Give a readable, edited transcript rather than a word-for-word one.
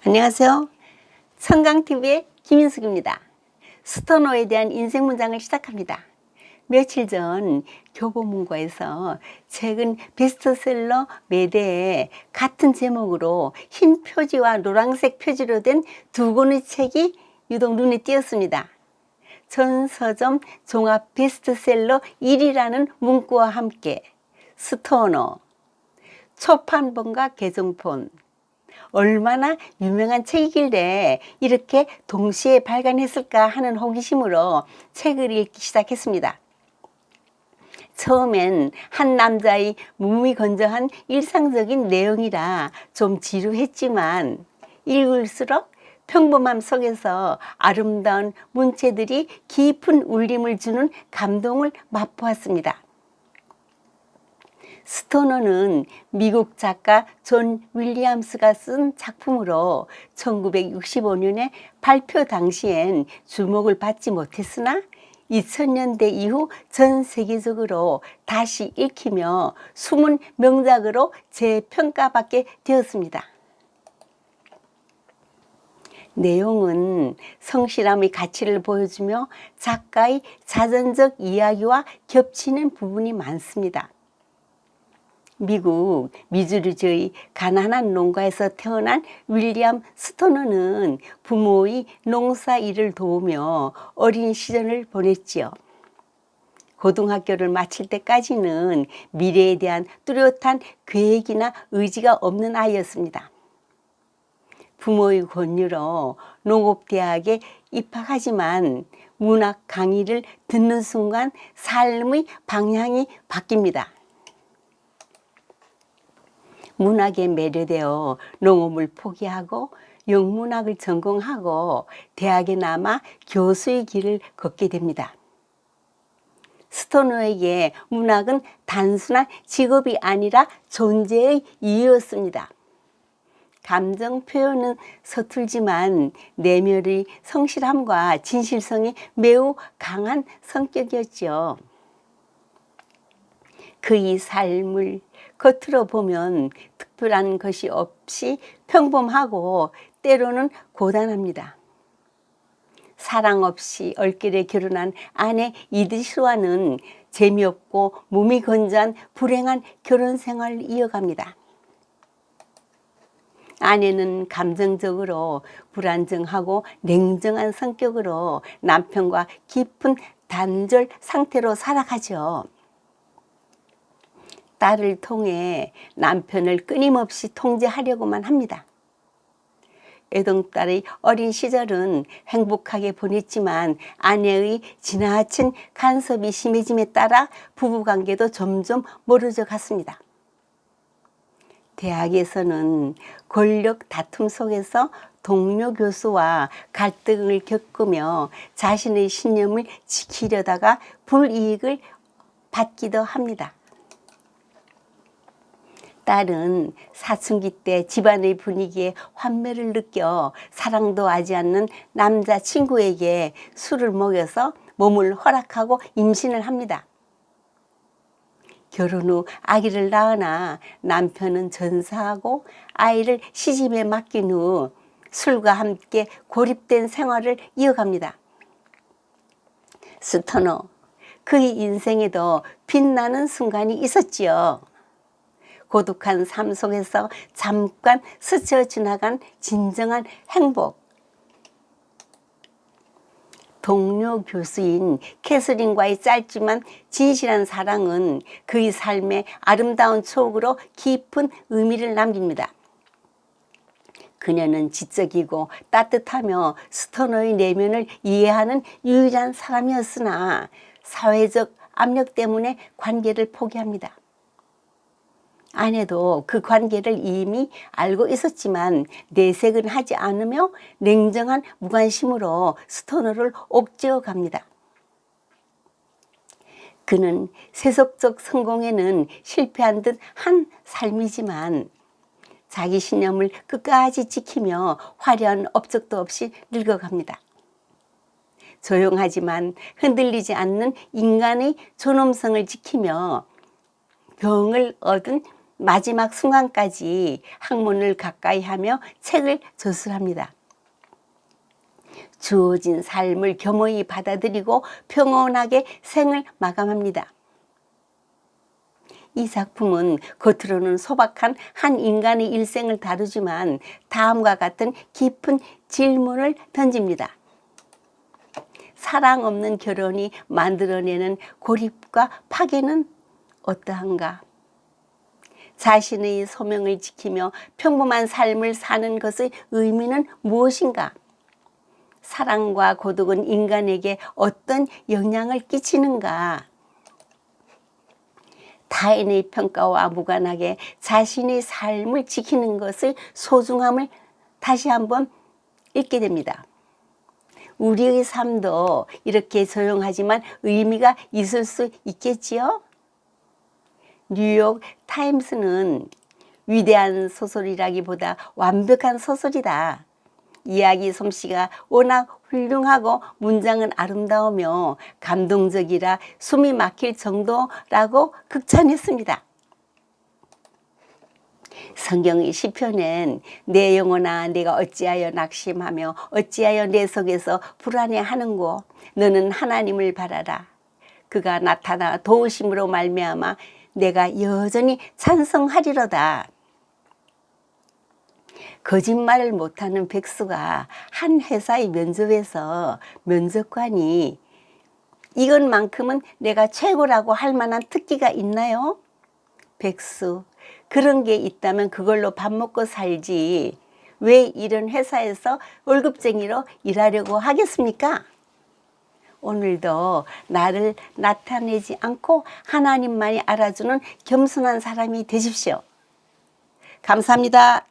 안녕하세요. 성강TV의 김인숙입니다. 스토너에 대한 인생 문장을 시작합니다. 며칠 전 교보문고에서 최근 베스트셀러 매대에 같은 제목으로 흰 표지와 노란색 표지로 된 두 권의 책이 유독 눈에 띄었습니다. 전 서점 종합 베스트셀러 1위라는 문구와 함께 스토너, 초판본과 개정본, 얼마나 유명한 책이길래 이렇게 동시에 발간했을까 하는 호기심으로 책을 읽기 시작했습니다. 처음엔 한 남자의 무미건조한 일상적인 내용이라 좀 지루했지만 읽을수록 평범함 속에서 아름다운 문체들이 깊은 울림을 주는 감동을 맛보았습니다. 스토너는 미국 작가 존 윌리엄스가 쓴 작품으로 1965년에 발표 당시엔 주목을 받지 못했으나 2000년대 이후 전 세계적으로 다시 읽히며 숨은 명작으로 재평가받게 되었습니다. 내용은 성실함의 가치를 보여주며 작가의 자전적 이야기와 겹치는 부분이 많습니다. 미국 미주리주의 가난한 농가에서 태어난 윌리엄 스토너는 부모의 농사 일을 도우며 어린 시절을 보냈지요. 고등학교를 마칠 때까지는 미래에 대한 뚜렷한 계획이나 의지가 없는 아이였습니다. 부모의 권유로 농업대학에 입학하지만 문학 강의를 듣는 순간 삶의 방향이 바뀝니다. 문학에 매료되어 농업을 포기하고 영문학을 전공하고 대학에 남아 교수의 길을 걷게 됩니다. 스토너에게 문학은 단순한 직업이 아니라 존재의 이유였습니다. 감정 표현은 서툴지만 내면의 성실함과 진실성이 매우 강한 성격이었죠. 그의 삶을 겉으로 보면 특별한 것이 없이 평범하고 때로는 고단합니다. 사랑 없이 얼결에 결혼한 아내 이드시와는 재미없고 무미건조한 불행한 결혼 생활을 이어갑니다. 아내는 감정적으로 불안정하고 냉정한 성격으로 남편과 깊은 단절 상태로 살아가죠. 딸을 통해 남편을 끊임없이 통제하려고만 합니다. 애동딸의 어린 시절은 행복하게 보냈지만 아내의 지나친 간섭이 심해짐에 따라 부부관계도 점점 멀어져 갔습니다. 대학에서는 권력 다툼 속에서 동료 교수와 갈등을 겪으며 자신의 신념을 지키려다가 불이익을 받기도 합니다. 딸은 사춘기 때 집안의 분위기에 환멸을 느껴 사랑도 하지 않는 남자친구에게 술을 먹여서 몸을 허락하고 임신을 합니다. 결혼 후 아기를 낳으나 남편은 전사하고 아이를 시집에 맡긴 후 술과 함께 고립된 생활을 이어갑니다. 스토너, 그의 인생에도 빛나는 순간이 있었지요. 고독한 삶 속에서 잠깐 스쳐 지나간 진정한 행복. 동료 교수인 캐서린과의 짧지만 진실한 사랑은 그의 삶의 아름다운 추억으로 깊은 의미를 남깁니다. 그녀는 지적이고 따뜻하며 스토너의 내면을 이해하는 유일한 사람이었으나 사회적 압력 때문에 관계를 포기합니다. 아내도 그 관계를 이미 알고 있었지만 내색은 하지 않으며 냉정한 무관심으로 스토너를 옥죄어 갑니다. 그는 세속적 성공에는 실패한 듯 한 삶이지만 자기 신념을 끝까지 지키며 화려한 업적도 없이 늙어갑니다. 조용하지만 흔들리지 않는 인간의 존엄성을 지키며 병을 얻은 마지막 순간까지 학문을 가까이 하며 책을 저술합니다. 주어진 삶을 겸허히 받아들이고 평온하게 생을 마감합니다. 이 작품은 겉으로는 소박한 한 인간의 일생을 다루지만 다음과 같은 깊은 질문을 던집니다. 사랑 없는 결혼이 만들어내는 고립과 파괴는 어떠한가? 자신의 소명을 지키며 평범한 삶을 사는 것의 의미는 무엇인가? 사랑과 고독은 인간에게 어떤 영향을 끼치는가? 타인의 평가와 무관하게 자신의 삶을 지키는 것의 소중함을 다시 한번 읽게 됩니다. 우리의 삶도 이렇게 조용하지만 의미가 있을 수 있겠지요? 뉴욕 타임스는 위대한 소설이라기보다 완벽한 소설이다. 이야기 솜씨가 워낙 훌륭하고 문장은 아름다우며 감동적이라 숨이 막힐 정도라고 극찬했습니다. 성경의 시편엔 내 영혼아 내가 어찌하여 낙심하며 어찌하여 내 속에서 불안해하는고 너는 하나님을 바라라. 그가 나타나 도우심으로 말미암아 내가 여전히 찬송하리로다. 거짓말을 못하는 백수가 한 회사의 면접에서 면접관이 이것만큼은 내가 최고라고 할 만한 특기가 있나요? 백수, 그런 게 있다면 그걸로 밥 먹고 살지 왜 이런 회사에서 월급쟁이로 일하려고 하겠습니까? 오늘도 나를 나타내지 않고 하나님만이 알아주는 겸손한 사람이 되십시오. 감사합니다.